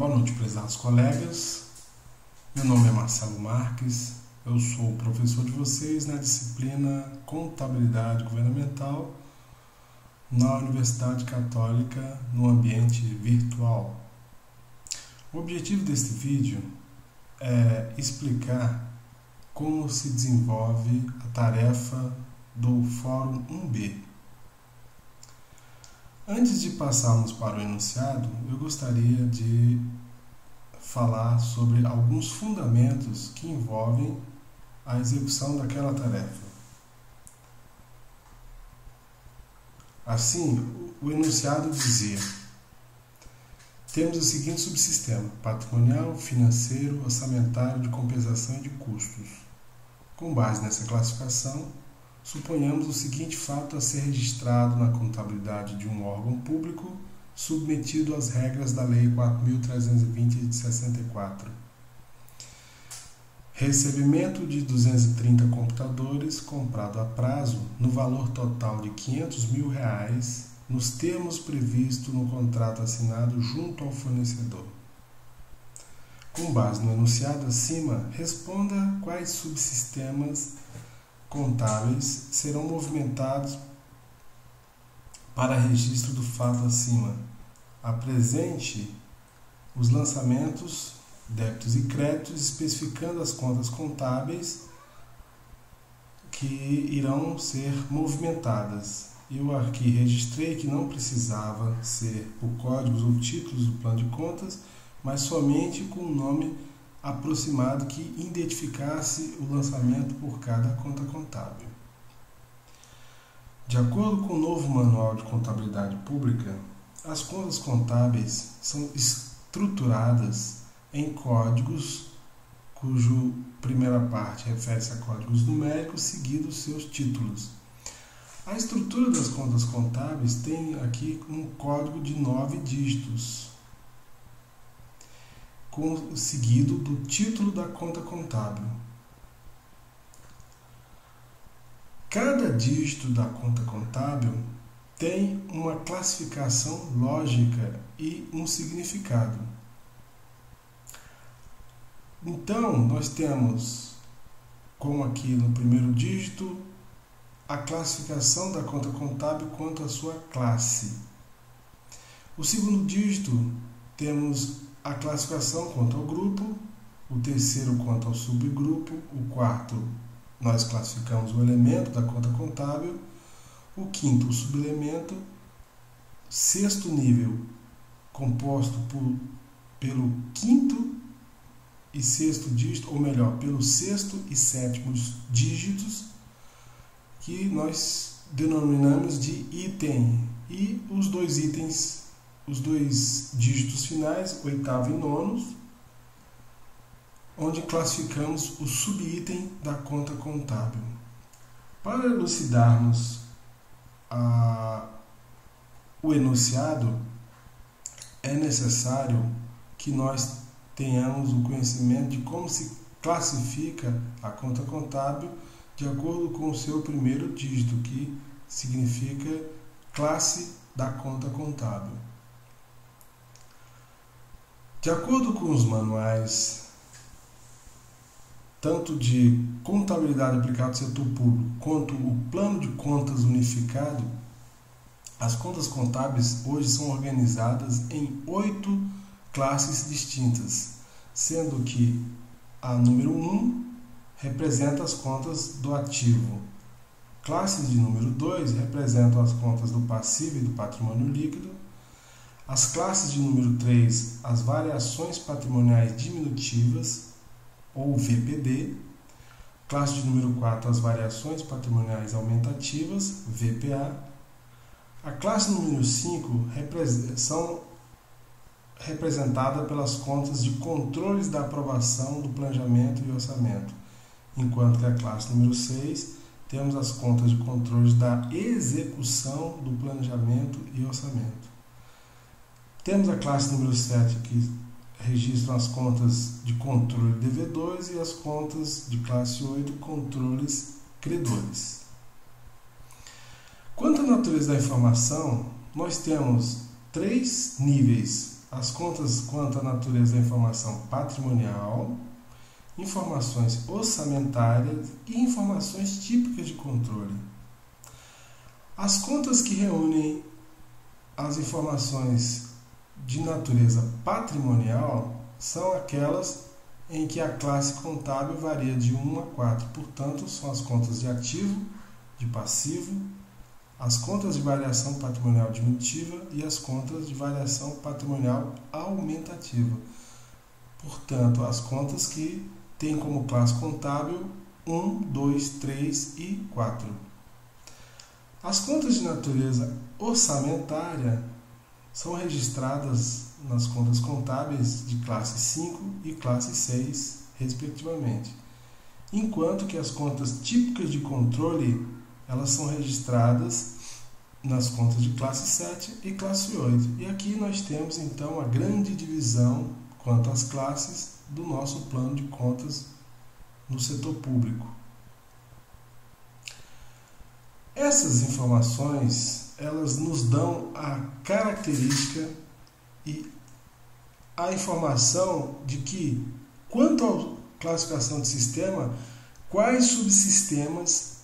Boa noite, prezados colegas. Meu nome é Marcelo Marques, eu sou o professor de vocês na disciplina Contabilidade Governamental na Universidade Católica no ambiente virtual. O objetivo deste vídeo é explicar como se desenvolve a tarefa do Fórum 1B. Antes de passarmos para o enunciado, eu gostaria de falar sobre alguns fundamentos que envolvem a execução daquela tarefa. Assim, o enunciado dizia: temos o seguinte subsistema: patrimonial, financeiro, orçamentário, de compensação e de custos. Com base nessa classificação, suponhamos o seguinte fato a ser registrado na contabilidade de um órgão público submetido às regras da Lei 4.320 de 64. Recebimento de 230 computadores comprado a prazo no valor total de R$500 mil, nos termos previstos no contrato assinado junto ao fornecedor. Com base no enunciado acima, responda quais subsistemas contábeis serão movimentados para registro do fato acima. Apresente os lançamentos, débitos e créditos, especificando as contas contábeis que irão ser movimentadas. Eu aqui registrei que não precisava ser por códigos ou títulos do plano de contas, mas somente com um nome aproximado que identificasse o lançamento por cada conta contábil. De acordo com o novo Manual de Contabilidade Pública, as contas contábeis são estruturadas em códigos, cuja primeira parte refere-se a códigos numéricos, seguidos seus títulos. A estrutura das contas contábeis tem aqui um código de 9 dígitos, seguido do título da conta contábil. Cada dígito da conta contábil tem uma classificação lógica e um significado. Então, nós temos, como aqui no primeiro dígito, a classificação da conta contábil quanto à sua classe. O segundo dígito, temos a classificação quanto ao grupo, o terceiro quanto ao subgrupo, o quarto nós classificamos o elemento da conta contábil, o quinto o subelemento, sexto nível composto pelo quinto e sexto dígito, ou melhor, pelo sexto e sétimo dígitos, que nós denominamos de item, e os dois itens, os dois dígitos finais, oitavo e nono, onde classificamos o subitem da conta contábil. Para elucidarmos o enunciado, é necessário que nós tenhamos o conhecimento de como se classifica a conta contábil de acordo com o seu primeiro dígito, que significa classe da conta contábil. De acordo com os manuais, tanto de contabilidade aplicada ao setor público quanto o plano de contas unificado, as contas contábeis hoje são organizadas em 8 classes distintas, sendo que a número 1 representa as contas do ativo. Classes de número 2 representam as contas do passivo e do patrimônio líquido. As classes de número 3, as variações patrimoniais diminutivas, ou VPD. Classe de número 4, as variações patrimoniais aumentativas, VPA. A classe número 5 são representada pelas contas de controles da aprovação do planejamento e orçamento, enquanto que a classe número 6 temos as contas de controles da execução do planejamento e orçamento. Temos a classe número 7, que registram as contas de controle de devedores, e as contas de classe 8, controles credores. Quanto à natureza da informação, nós temos 3 níveis: as contas quanto à natureza da informação patrimonial, informações orçamentárias e informações típicas de controle. As contas que reúnem as informações de natureza patrimonial são aquelas em que a classe contábil varia de 1 a 4. Portanto, são as contas de ativo, de passivo, as contas de variação patrimonial diminutiva e as contas de variação patrimonial aumentativa. Portanto, as contas que têm como classe contábil 1, 2, 3 e 4. As contas de natureza orçamentária são registradas nas contas contábeis de classe 5 e classe 6, respectivamente, enquanto que as contas típicas de controle elas são registradas nas contas de classe 7 e classe 8. E aqui nós temos então a grande divisão quanto às classes do nosso plano de contas no setor público. Essas informações elas nos dão a característica e a informação de que, quanto à classificação de sistema, quais subsistemas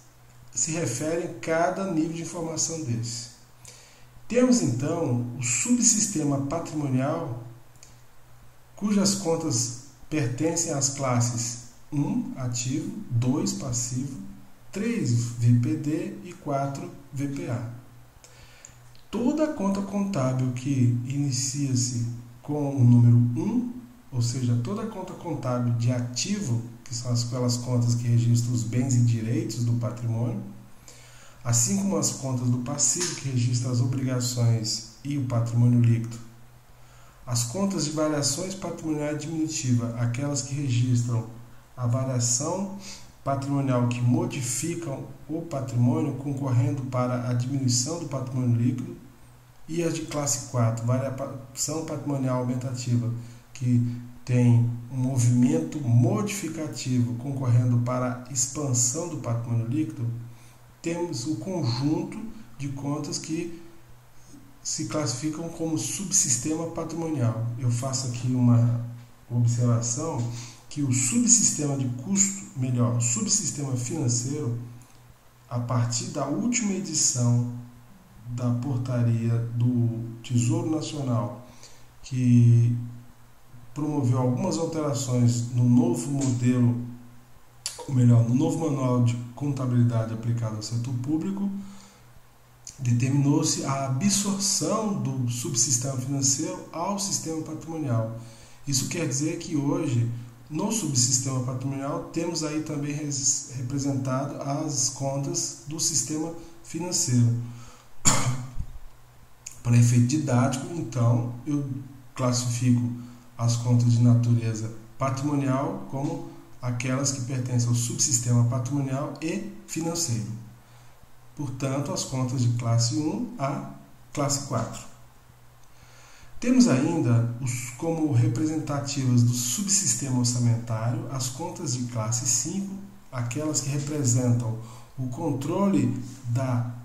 se referem a cada nível de informação desse. Temos então o subsistema patrimonial, cujas contas pertencem às classes 1, ativo, 2, passivo, 3, VPD e 4, VPA. Toda conta contábil que inicia-se com o número 1, ou seja, toda conta contábil de ativo, que são aquelas contas que registram os bens e direitos do patrimônio, assim como as contas do passivo, que registram as obrigações e o patrimônio líquido. As contas de variações patrimoniais diminutiva, aquelas que registram a variação patrimonial que modificam o patrimônio, concorrendo para a diminuição do patrimônio líquido, e as de classe 4, variação patrimonial aumentativa, que tem um movimento modificativo concorrendo para a expansão do patrimônio líquido. Temos o conjunto de contas que se classificam como subsistema patrimonial. Eu faço aqui uma observação que o subsistema de custo, melhor, subsistema financeiro, a partir da última edição da portaria do Tesouro Nacional, que promoveu algumas alterações no novo modelo, ou melhor, no novo manual de contabilidade aplicado ao setor público, determinou-se a absorção do subsistema financeiro ao sistema patrimonial. Isso quer dizer que hoje, no subsistema patrimonial, temos aí também representado as contas do sistema financeiro. Para efeito didático, então, eu classifico as contas de natureza patrimonial como aquelas que pertencem ao subsistema patrimonial e financeiro. Portanto, as contas de classe 1 a classe 4. Temos ainda como representativas do subsistema orçamentário as contas de classe 5, aquelas que representam o controle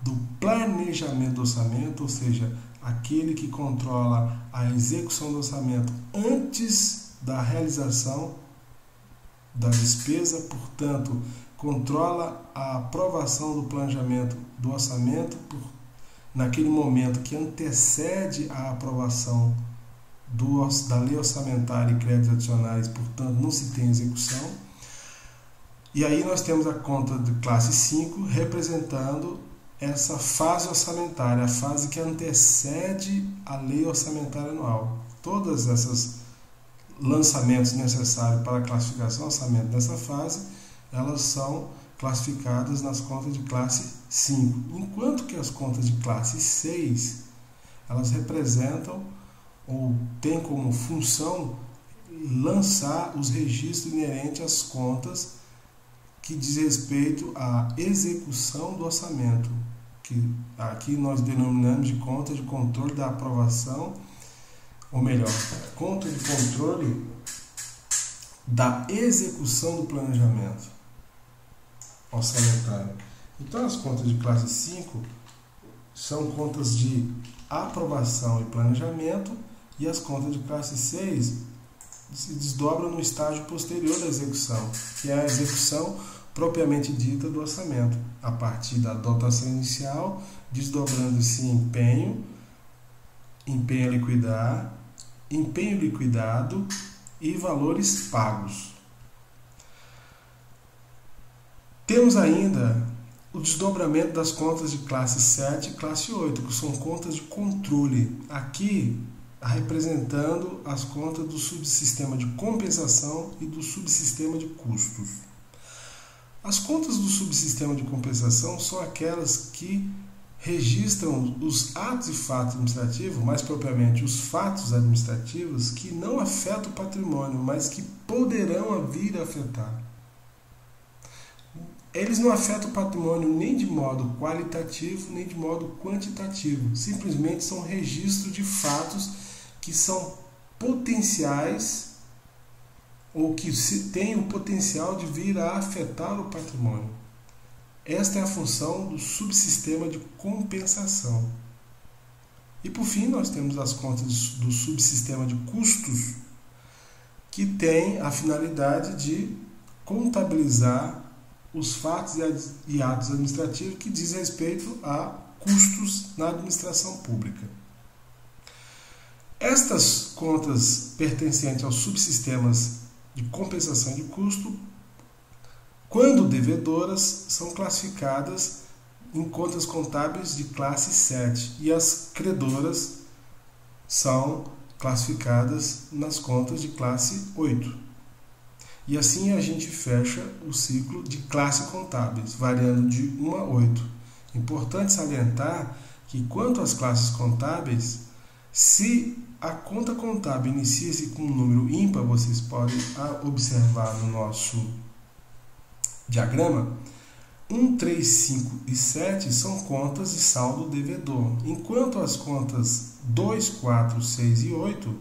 do planejamento do orçamento, ou seja, aquele que controla a execução do orçamento antes da realização da despesa, portanto, controla a aprovação do planejamento do orçamento naquele momento que antecede a aprovação da lei orçamentária e créditos adicionais, portanto, não se tem execução. E aí nós temos a conta de classe 5 representando essa fase orçamentária, a fase que antecede a lei orçamentária anual. Todos esses lançamentos necessários para a classificação orçamento dessa fase, elas são classificadas nas contas de classe 5, enquanto que as contas de classe 6, elas representam ou têm como função lançar os registros inerentes às contas que diz respeito à execução do orçamento, que aqui nós denominamos de conta de controle da aprovação, ou melhor, conta de controle da execução do planejamento orçamentário. Então, as contas de classe 5 são contas de aprovação e planejamento, e as contas de classe 6 se desdobram no estágio posterior da execução, que é a execução propriamente dita do orçamento, a partir da dotação inicial, desdobrando-se em empenho a liquidar, empenho liquidado e valores pagos. Temos ainda o desdobramento das contas de classe 7 e classe 8, que são contas de controle. Aqui, representando as contas do subsistema de compensação e do subsistema de custos. As contas do subsistema de compensação são aquelas que registram os atos e fatos administrativos, mais propriamente os fatos administrativos, que não afetam o patrimônio, mas que poderão vir a afetar. Eles não afetam o patrimônio nem de modo qualitativo, nem de modo quantitativo. Simplesmente são registros de fatos que são potenciais ou que têm o potencial de vir a afetar o patrimônio. Esta é a função do subsistema de compensação. E por fim, nós temos as contas do subsistema de custos, que tem a finalidade de contabilizar os fatos e atos administrativos que diz respeito a custos na administração pública. Estas contas pertencentes aos subsistemas de compensação de custo, quando devedoras, são classificadas em contas contábeis de classe 7 e as credoras são classificadas nas contas de classe 8. E assim a gente fecha o ciclo de classe contábeis, variando de 1 a 8. Importante salientar que quanto às classes contábeis, se a conta contábil inicia-se com um número ímpar, vocês podem observar no nosso diagrama, 1, 3, 5 e 7 são contas de saldo devedor, enquanto as contas 2, 4, 6 e 8,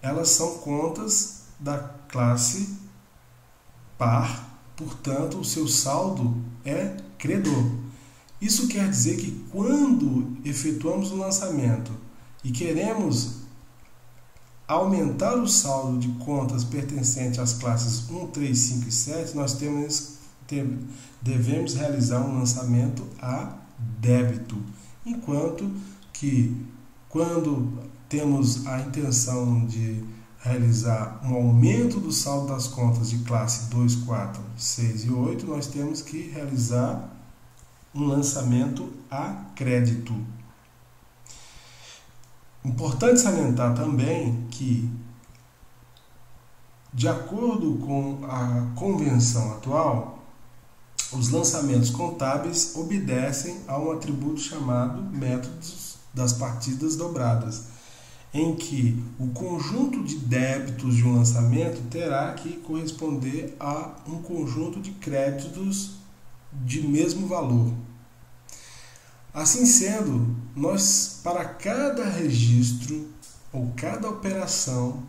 elas são contas da classe par, portanto, o seu saldo é credor. Isso quer dizer que quando efetuamos o lançamento e queremos aumentar o saldo de contas pertencentes às classes 1, 3, 5 e 7, nós devemos realizar um lançamento a débito, enquanto que quando temos a intenção de realizar um aumento do saldo das contas de classe 2, 4, 6 e 8, nós temos que realizar um lançamento a crédito. Importante salientar também que, de acordo com a convenção atual, os lançamentos contábeis obedecem a um atributo chamado método das partidas dobradas, em que o conjunto de débitos de um lançamento terá que corresponder a um conjunto de créditos de mesmo valor. Assim sendo, nós, para cada registro, ou cada operação,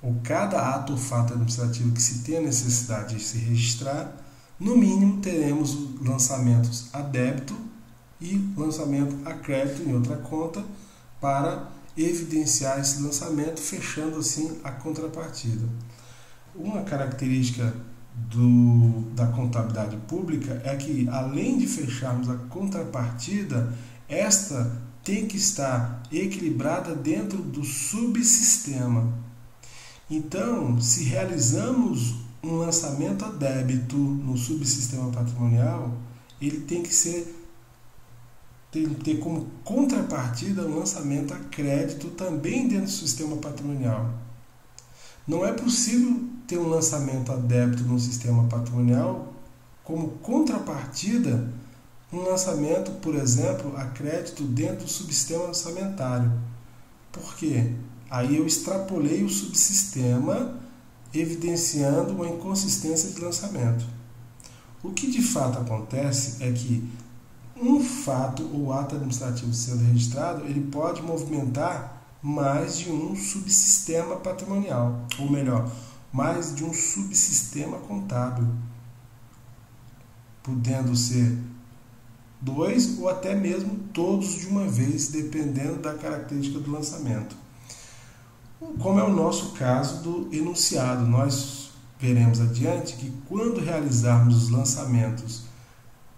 ou cada ato ou fato administrativo que se tenha necessidade de se registrar, no mínimo teremos lançamentos a débito e lançamento a crédito em outra conta para evidenciar esse lançamento, fechando assim a contrapartida. Uma característica da contabilidade pública é que, além de fecharmos a contrapartida, esta tem que estar equilibrada dentro do subsistema. Então, se realizamos um lançamento a débito no subsistema patrimonial, ele tem que ter como contrapartida um lançamento a crédito também dentro do sistema patrimonial. Não é possível ter um lançamento a débito no sistema patrimonial como contrapartida um lançamento, por exemplo, a crédito dentro do subsistema orçamentário. Por quê? Aí eu extrapolei o subsistema, evidenciando uma inconsistência de lançamento. O que de fato acontece é que um fato ou ato administrativo sendo registrado, ele pode movimentar mais de um subsistema patrimonial, ou melhor, mais de um subsistema contábil, podendo ser 2 ou até mesmo todos de uma vez, dependendo da característica do lançamento. como é o nosso caso do enunciado. Nós veremos adiante que quando realizarmos os lançamentos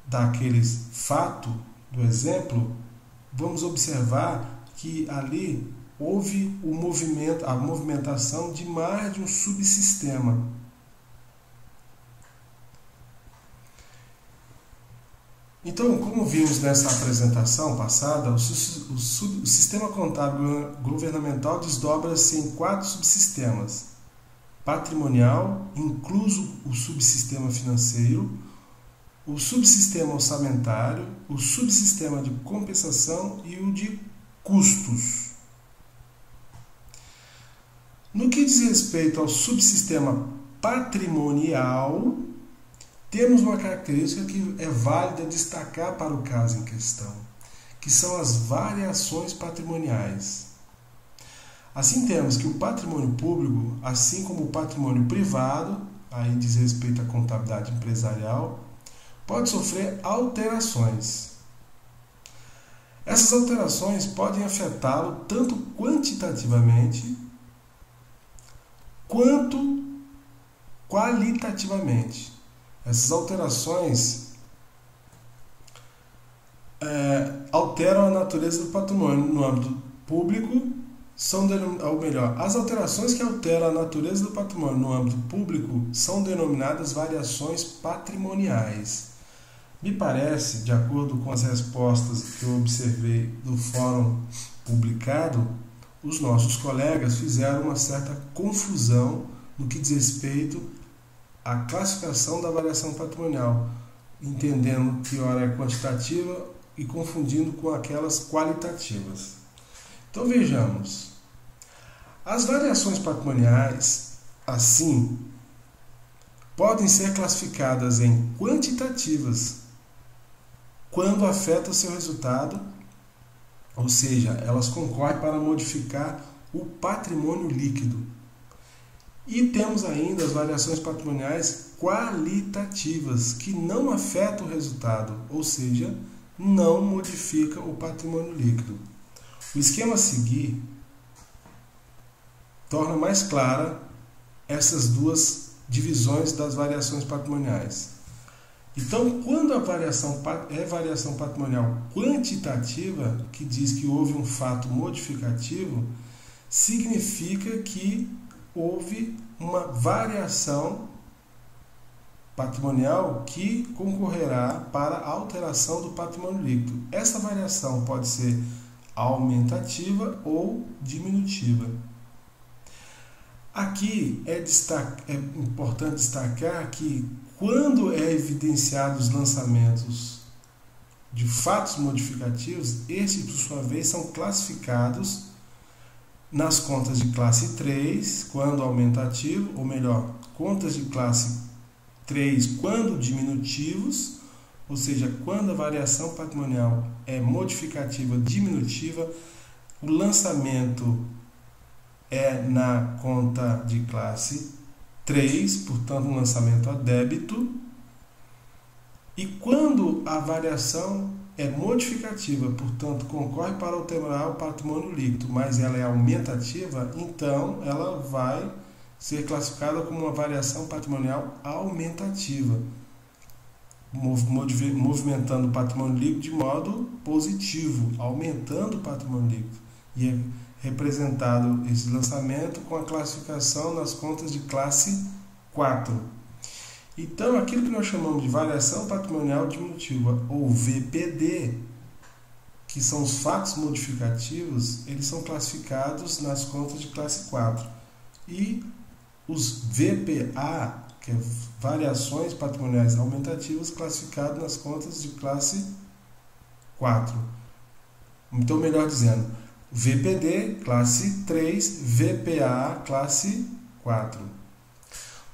daqueles fato do exemplo, vamos observar que ali houve a movimentação de mais de um subsistema. Então, como vimos nessa apresentação passada, o sistema contábil governamental desdobra-se em 4 subsistemas: patrimonial, incluso o subsistema financeiro, o subsistema orçamentário, o subsistema de compensação e o de custos. No que diz respeito ao subsistema patrimonial, temos uma característica que é válida destacar para o caso em questão, que são as variações patrimoniais. Assim temos que o patrimônio público, assim como o patrimônio privado, aí diz respeito à contabilidade empresarial, pode sofrer alterações. Essas alterações podem afetá-lo tanto quantitativamente quanto qualitativamente. Essas alterações alteram a natureza do patrimônio no âmbito público, as alterações que alteram a natureza do patrimônio no âmbito público são denominadas variações patrimoniais. Me parece, de acordo com as respostas que eu observei do fórum publicado, os nossos colegas fizeram uma certa confusão no que diz respeito à classificação da variação patrimonial, entendendo que ora é quantitativa e confundindo com aquelas qualitativas. Então vejamos, as variações patrimoniais, assim, podem ser classificadas em quantitativas quando afeta seu resultado, ou seja, elas concorrem para modificar o patrimônio líquido. E temos ainda as variações patrimoniais qualitativas, que não afetam o resultado, ou seja, não modifica o patrimônio líquido. O esquema a seguir torna mais clara essas duas divisões das variações patrimoniais. Então, quando a variação é variação patrimonial quantitativa, que diz que houve um fato modificativo, significa que houve uma variação patrimonial que concorrerá para a alteração do patrimônio líquido. Essa variação pode ser aumentativa ou diminutiva. Aqui é importante destacar que quando é evidenciado os lançamentos de fatos modificativos, esses, por sua vez, são classificados nas contas de classe 3, quando aumentativo, ou melhor, contas de classe 3 quando diminutivos, ou seja, quando a variação patrimonial é modificativa diminutiva, o lançamento é na conta de classe 3, portanto um lançamento a débito, e quando a variação é modificativa, portanto concorre para alterar o patrimônio líquido, mas ela é aumentativa, então ela vai ser classificada como uma variação patrimonial aumentativa, movimentando o patrimônio líquido de modo positivo, aumentando o patrimônio líquido. E é representado esse lançamento com a classificação nas contas de classe 4. Então, aquilo que nós chamamos de variação patrimonial diminutiva, ou VPD, que são os fatos modificativos, eles são classificados nas contas de classe 4. E os VPA, que é variações patrimoniais aumentativas, classificados nas contas de classe 4. Então, melhor dizendo, VPD, classe 3, VPA, classe 4.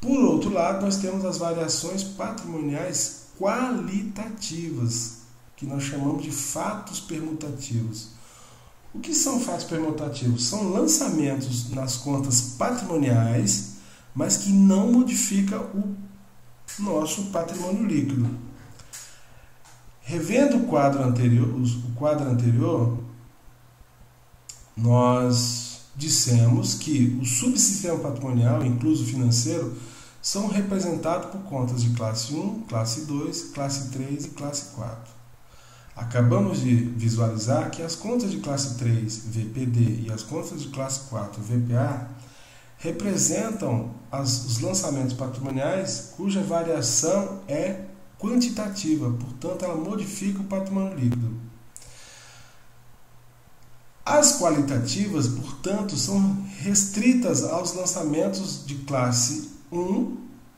Por outro lado, nós temos as variações patrimoniais qualitativas, que nós chamamos de fatos permutativos. O que são fatos permutativos? São lançamentos nas contas patrimoniais, mas que não modificam o nosso patrimônio líquido. Revendo o quadro anterior, nós dissemos que o subsistema patrimonial, incluso o financeiro, são representados por contas de classe 1, classe 2, classe 3 e classe 4. Acabamos de visualizar que as contas de classe 3, VPD, e as contas de classe 4, VPA, representam os lançamentos patrimoniais cuja variação é quantitativa, portanto, ela modifica o patrimônio líquido. As qualitativas, portanto, são restritas aos lançamentos de classe 1,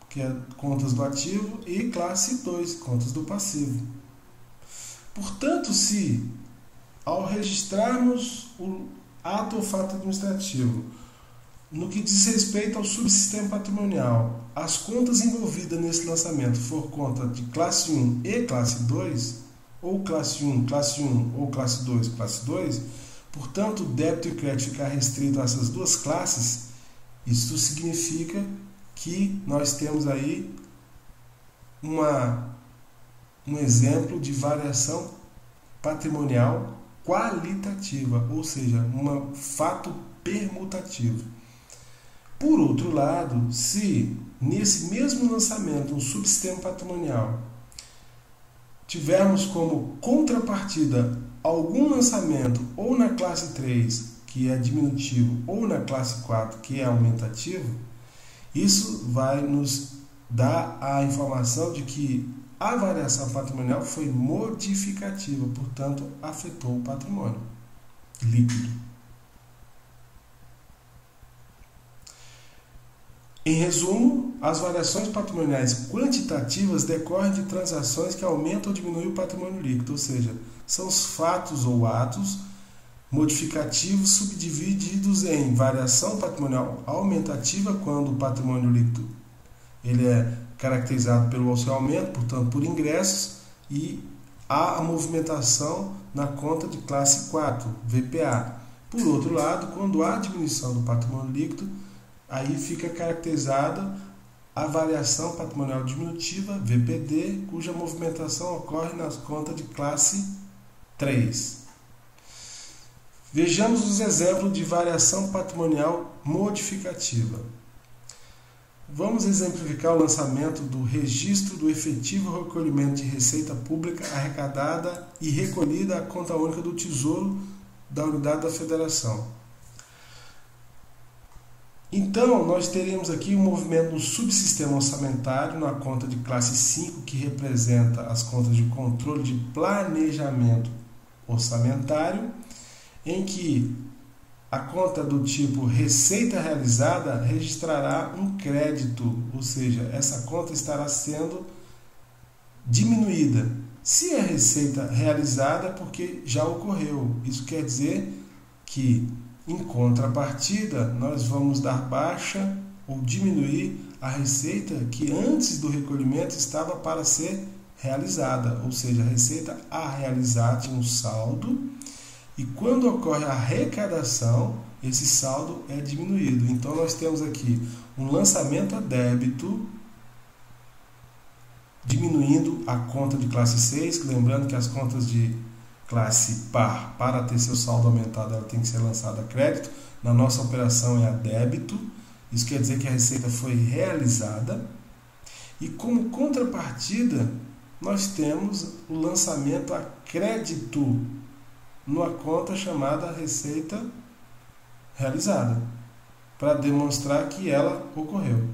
que é contas do ativo, e classe 2, contas do passivo. Portanto, se ao registrarmos o ato ou fato administrativo, no que diz respeito ao subsistema patrimonial, as contas envolvidas nesse lançamento for conta de classe 1 e classe 2, ou classe 1, classe 1, ou classe 2, classe 2, portanto, o débito e crédito ficar restrito a essas duas classes, isso significa que nós temos aí um exemplo de variação patrimonial qualitativa, ou seja, um fato permutativo. Por outro lado, se nesse mesmo lançamento, um subsistema patrimonial, tivermos como contrapartida algum lançamento ou na classe 3, que é diminutivo, ou na classe 4, que é aumentativo, isso vai nos dar a informação de que a variação patrimonial foi modificativa, portanto, afetou o patrimônio líquido. Em resumo, as variações patrimoniais quantitativas decorrem de transações que aumentam ou diminuem o patrimônio líquido, ou seja, são os fatos ou atos modificativos subdivididos em variação patrimonial aumentativa, quando o patrimônio líquido ele é caracterizado pelo seu aumento, portanto, por ingressos, e há a movimentação na conta de classe 4, VPA. Por outro lado, quando há diminuição do patrimônio líquido, aí fica caracterizada a variação patrimonial diminutiva, VPD, cuja movimentação ocorre nas contas de classe 3. Vejamos os exemplos de variação patrimonial modificativa. Vamos exemplificar o lançamento do registro do efetivo recolhimento de receita pública arrecadada e recolhida à conta única do Tesouro da Unidade da Federação. Então, nós teremos aqui um movimento no subsistema orçamentário, na conta de classe 5, que representa as contas de controle de planejamento orçamentário, em que a conta do tipo receita realizada registrará um crédito, ou seja, essa conta estará sendo diminuída. Se é receita realizada, é porque já ocorreu. Isso quer dizer que, em contrapartida, nós vamos dar baixa ou diminuir a receita que antes do recolhimento estava para ser realizada, ou seja, a receita a realizar tinha um saldo, e quando ocorre a arrecadação, esse saldo é diminuído. Então, nós temos aqui um lançamento a débito, diminuindo a conta de classe 6, lembrando que as contas de classe par, para ter seu saldo aumentado, ela tem que ser lançada a crédito. Na nossa operação é a débito, isso quer dizer que a receita foi realizada. E como contrapartida, nós temos o lançamento a crédito, numa conta chamada receita realizada, para demonstrar que ela ocorreu.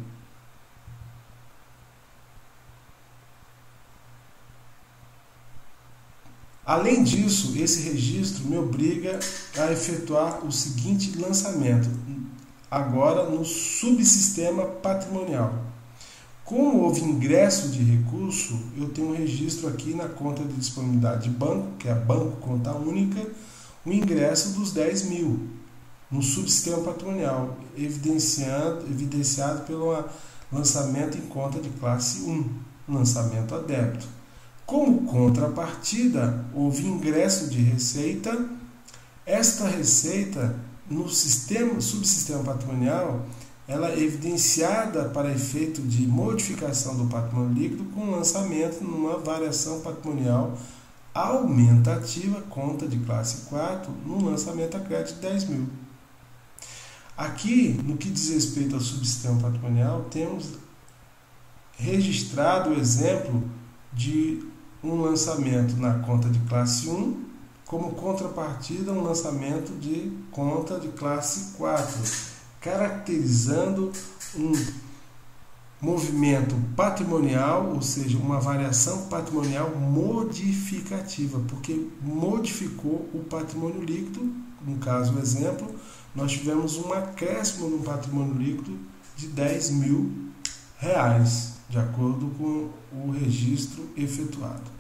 Além disso, esse registro me obriga a efetuar o seguinte lançamento, agora no subsistema patrimonial. Como houve ingresso de recurso, eu tenho um registro aqui na conta de disponibilidade de banco, que é a Banco Conta Única, o ingresso dos 10 mil no subsistema patrimonial, evidenciado pelo lançamento em conta de classe 1, lançamento a débito. Como contrapartida, houve ingresso de receita. Esta receita, no subsistema patrimonial, ela é evidenciada para efeito de modificação do patrimônio líquido com lançamento numa variação patrimonial aumentativa, conta de classe 4, no lançamento a crédito de 10 mil. Aqui, no que diz respeito ao subsistema patrimonial, temos registrado o exemplo de um lançamento na conta de classe 1, como contrapartida um lançamento de conta de classe 4, caracterizando um movimento patrimonial, ou seja, uma variação patrimonial modificativa, porque modificou o patrimônio líquido. No caso, exemplo, nós tivemos um acréscimo no patrimônio líquido de R$10.000, de acordo com o registro efetuado.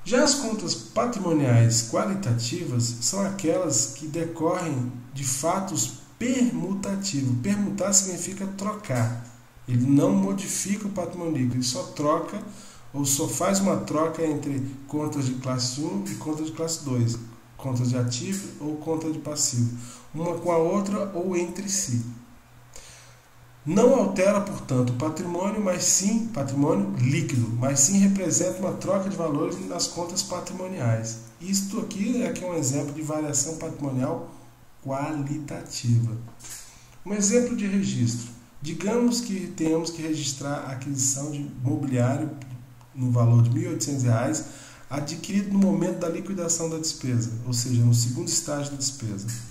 Já as contas patrimoniais qualitativas são aquelas que decorrem de fatos permutativos. Permutar significa trocar. Ele não modifica o patrimônio líquido, ele só troca ou só faz uma troca entre contas de classe 1 e contas de classe 2, contas de ativo ou conta de passivo, uma com a outra ou entre si. Não altera, portanto, o patrimônio, mas sim patrimônio líquido, mas sim representa uma troca de valores nas contas patrimoniais. Isto aqui é um exemplo de variação patrimonial qualitativa. Um exemplo de registro. Digamos que temos que registrar a aquisição de mobiliário no valor de R$1.800, adquirido no momento da liquidação da despesa, ou seja, no segundo estágio da despesa.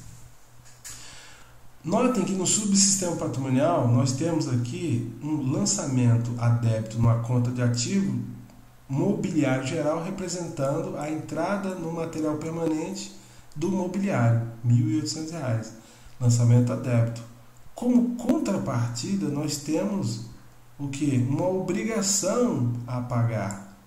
Notem que no subsistema patrimonial nós temos aqui um lançamento a débito numa conta de ativo mobiliário geral, representando a entrada no material permanente do mobiliário, R$1.800, lançamento a débito. Como contrapartida, nós temos o que? Uma obrigação a pagar,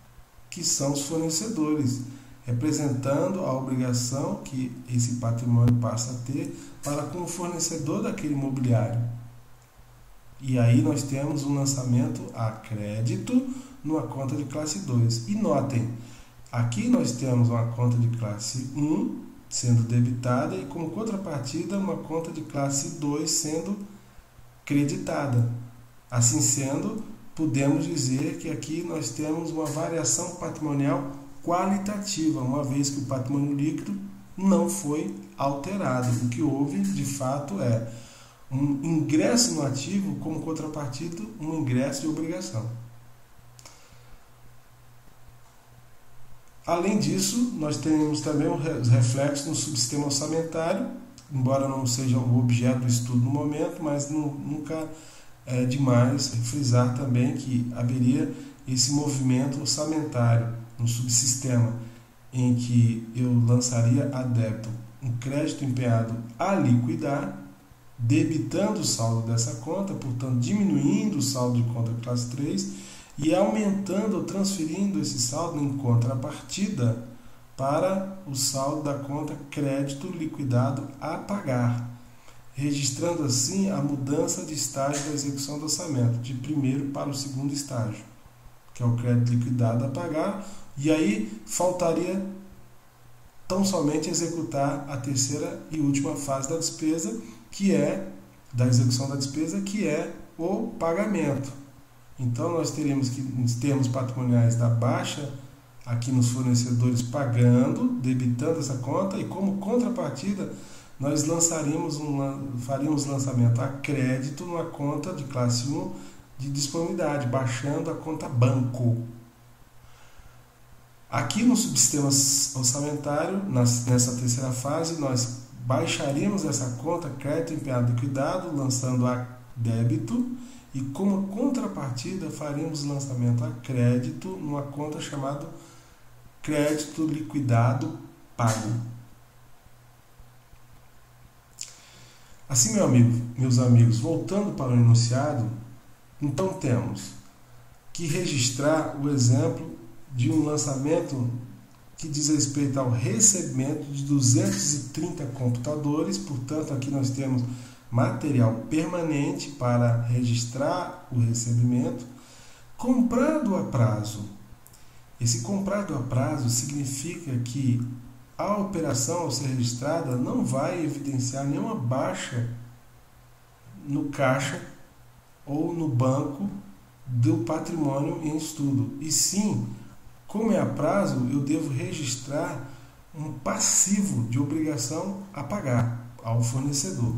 que são os fornecedores, representando a obrigação que esse patrimônio passa a ter para com o fornecedor daquele imobiliário. E aí nós temos um lançamento a crédito numa conta de classe 2. E notem, aqui nós temos uma conta de classe 1 sendo debitada e como contrapartida uma conta de classe 2 sendo creditada. Assim sendo, podemos dizer que aqui nós temos uma variação patrimonial qualitativa, uma vez que o patrimônio líquido não foi alterado. O que houve, de fato, é um ingresso no ativo como contrapartida, um ingresso de obrigação. Além disso, nós temos também os reflexos no subsistema orçamentário, embora não seja o objeto do estudo no momento, mas nunca é demais frisar também que haveria esse movimento orçamentário no subsistema, em que eu lançaria a débito um crédito empenhado a liquidar, debitando o saldo dessa conta, portanto diminuindo o saldo de conta classe 3 e aumentando ou transferindo esse saldo em contrapartida para o saldo da conta crédito liquidado a pagar, registrando assim a mudança de estágio da execução do orçamento, de primeiro para o segundo estágio, que é o crédito liquidado a pagar, e aí faltaria tão somente executar a terceira e última fase da despesa, que é da execução da despesa, que é o pagamento. Então nós teríamos que, em termos patrimoniais, da baixa aqui nos fornecedores pagando, debitando essa conta, e como contrapartida nós faríamos lançamento a crédito numa conta de classe 1 de disponibilidade, baixando a conta banco. Aqui no subsistema orçamentário, nessa terceira fase, nós baixaríamos essa conta crédito empenhado liquidado, lançando a débito, e como contrapartida faríamos lançamento a crédito numa conta chamada crédito liquidado pago. Assim, meus amigos, voltando para o enunciado, então temos que registrar o exemplo de um lançamento que diz respeito ao recebimento de 230 computadores, portanto aqui nós temos material permanente para registrar o recebimento, comprado a prazo. Esse comprado a prazo significa que a operação ao ser registrada não vai evidenciar nenhuma baixa no caixa ou no banco do patrimônio em estudo, e sim, como é a prazo, eu devo registrar um passivo de obrigação a pagar. ao fornecedor.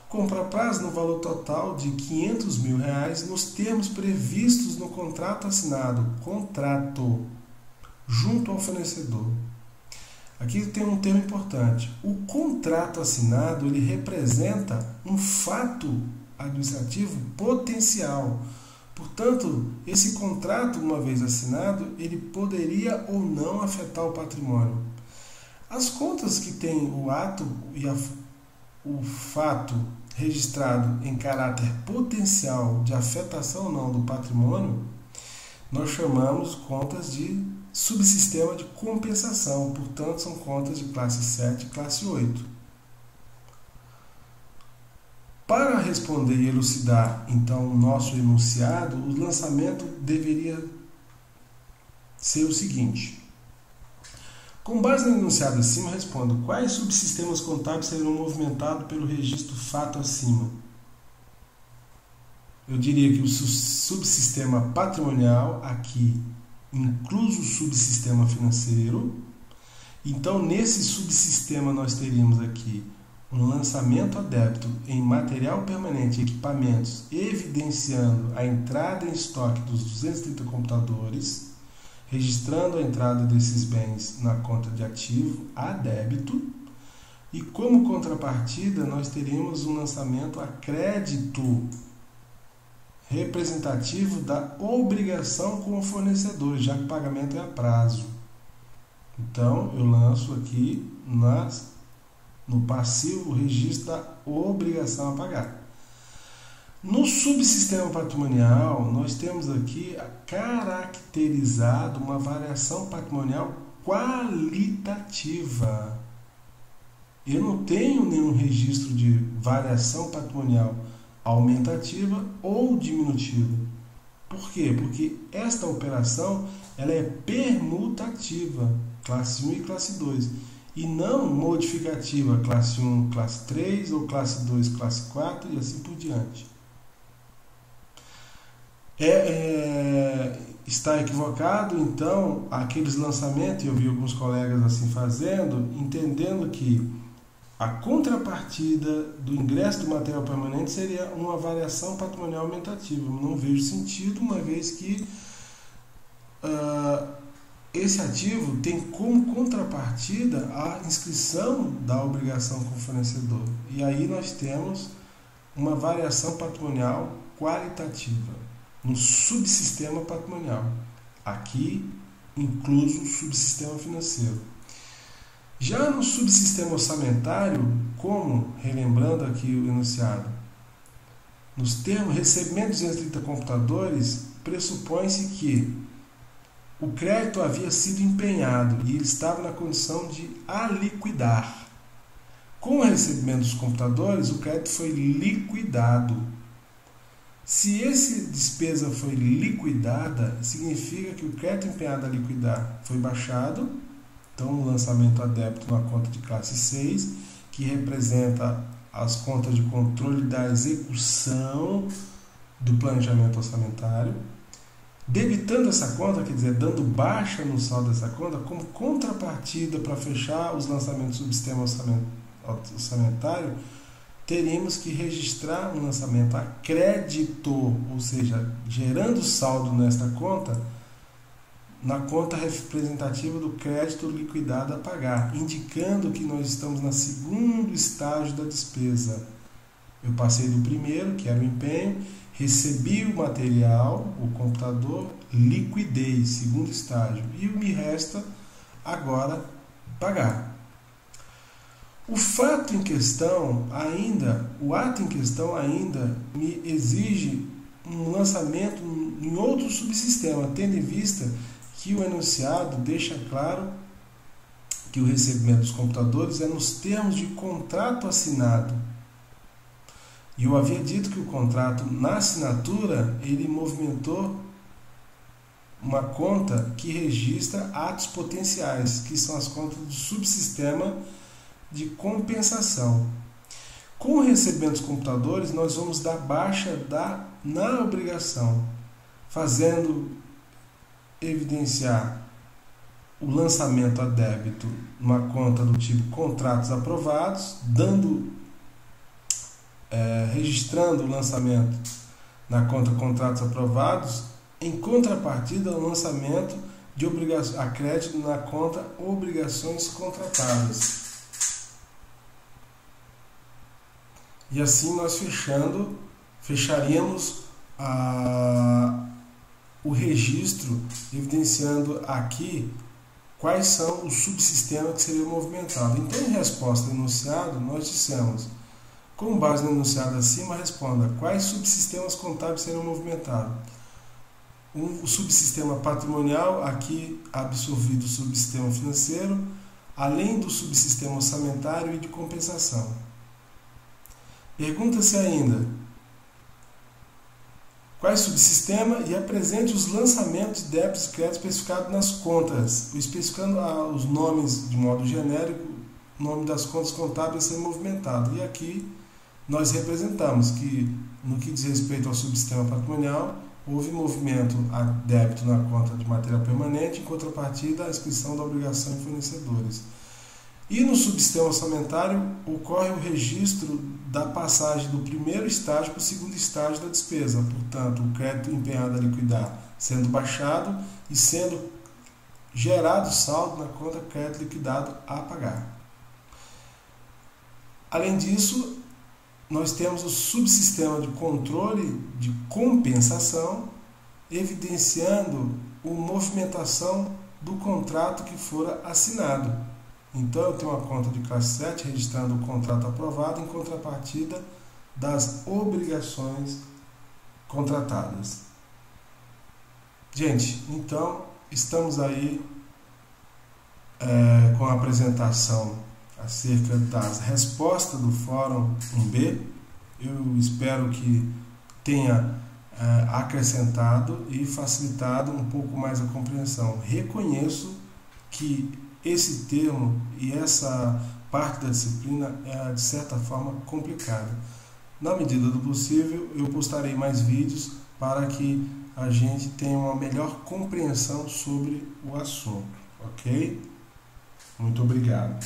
Compra a prazo no valor total de R$500 mil nos termos previstos no contrato assinado, junto ao fornecedor. Aqui tem um termo importante. O contrato assinado, ele representa um fato administrativo potencial. Portanto, esse contrato, uma vez assinado, ele poderia ou não afetar o patrimônio. As contas que têm o ato e o fato registrado em caráter potencial de afetação ou não do patrimônio, nós chamamos contas de subsistema de compensação, portanto são contas de classe 7 e classe 8. Para responder e elucidar então o nosso enunciado, o lançamento deveria ser o seguinte: com base no enunciado acima, respondo: quais subsistemas contábeis serão movimentados pelo registro fato acima? Eu diria que o subsistema patrimonial, aqui incluso o subsistema financeiro. Então, nesse subsistema nós teríamos aqui um lançamento a débito em material permanente e equipamentos, evidenciando a entrada em estoque dos 230 computadores, registrando a entrada desses bens na conta de ativo a débito, e como contrapartida nós teríamos um lançamento a crédito representativo da obrigação com o fornecedor, já que o pagamento é a prazo. Então, eu lanço aqui no passivo o registro da obrigação a pagar. No subsistema patrimonial, nós temos aqui caracterizado uma variação patrimonial qualitativa. Eu não tenho nenhum registro de variação patrimonial aumentativa ou diminutiva. Por quê? Porque esta operação ela é permutativa, classe 1 e classe 2, e não modificativa, classe 1, classe 3, ou classe 2, classe 4, e assim por diante. Está equivocado, então, aqueles lançamentos, eu vi alguns colegas assim fazendo, entendendo que a contrapartida do ingresso do material permanente seria uma variação patrimonial aumentativa. Eu não vejo sentido, uma vez que esse ativo tem como contrapartida a inscrição da obrigação com o fornecedor. E aí nós temos uma variação patrimonial qualitativa no subsistema patrimonial, aqui incluso o subsistema financeiro. Já no subsistema orçamentário, como, relembrando aqui o enunciado, nos termos recebimento de 230 computadores, pressupõe-se que o crédito havia sido empenhado e ele estava na condição de a liquidar. Com o recebimento dos computadores, o crédito foi liquidado. Se essa despesa foi liquidada, significa que o crédito empenhado a liquidar foi baixado. Então, o lançamento a débito na conta de classe 6, que representa as contas de controle da execução do planejamento orçamentário. Debitando essa conta, quer dizer, dando baixa no saldo dessa conta, como contrapartida para fechar os lançamentos do sistema orçamentário, teríamos que registrar um lançamento a crédito, ou seja, gerando saldo nesta conta, na conta representativa do crédito liquidado a pagar, indicando que nós estamos no segundo estágio da despesa. Eu passei do primeiro, que era o empenho, recebi o material, o computador, liquidei, segundo estágio, e me resta agora pagar. O ato em questão ainda me exige um lançamento em outro subsistema, tendo em vista que o enunciado deixa claro que o recebimento dos computadores é nos termos de contrato assinado. E eu havia dito que o contrato, na assinatura, ele movimentou uma conta que registra atos potenciais, que são as contas do subsistema de compensação. Com o recebimento dos computadores, nós vamos dar baixa na obrigação, fazendo evidenciar o lançamento a débito numa conta do tipo contratos aprovados, registrando o lançamento na conta contratos aprovados, em contrapartida ao lançamento de a crédito na conta obrigações contratadas. E assim nós fecharíamos o registro, evidenciando aqui quais são os subsistemas que seriam movimentados. Então, em resposta ao enunciado, nós dissemos, com base no enunciado acima, responda quais subsistemas contábeis serão movimentados. O subsistema patrimonial, aqui absorvido o subsistema financeiro, além do subsistema orçamentário e de compensação. Pergunta-se ainda quais subsistema e apresente os lançamentos de débitos e créditos especificados nas contas, especificando os nomes de modo genérico, o nome das contas contábeis a ser movimentado. E aqui nós representamos que, no que diz respeito ao subsistema patrimonial, houve movimento a débito na conta de material permanente, em contrapartida à inscrição da obrigação em fornecedores. E no subsistema orçamentário ocorre o registro da passagem do primeiro estágio para o segundo estágio da despesa, portanto, o crédito empenhado a liquidar sendo baixado e sendo gerado saldo na conta crédito liquidado a pagar. Além disso, nós temos o subsistema de controle de compensação, evidenciando a movimentação do contrato que fora assinado. Então, eu tenho uma conta de classe 7 registrando o contrato aprovado em contrapartida das obrigações contratadas. Gente, então, estamos aí com a apresentação acerca das respostas do Fórum 1B. Eu espero que tenha acrescentado e facilitado um pouco mais a compreensão. Reconheço que esse termo e essa parte da disciplina é, de certa forma, complicada. Na medida do possível, eu postarei mais vídeos para que a gente tenha uma melhor compreensão sobre o assunto, ok? Muito obrigado.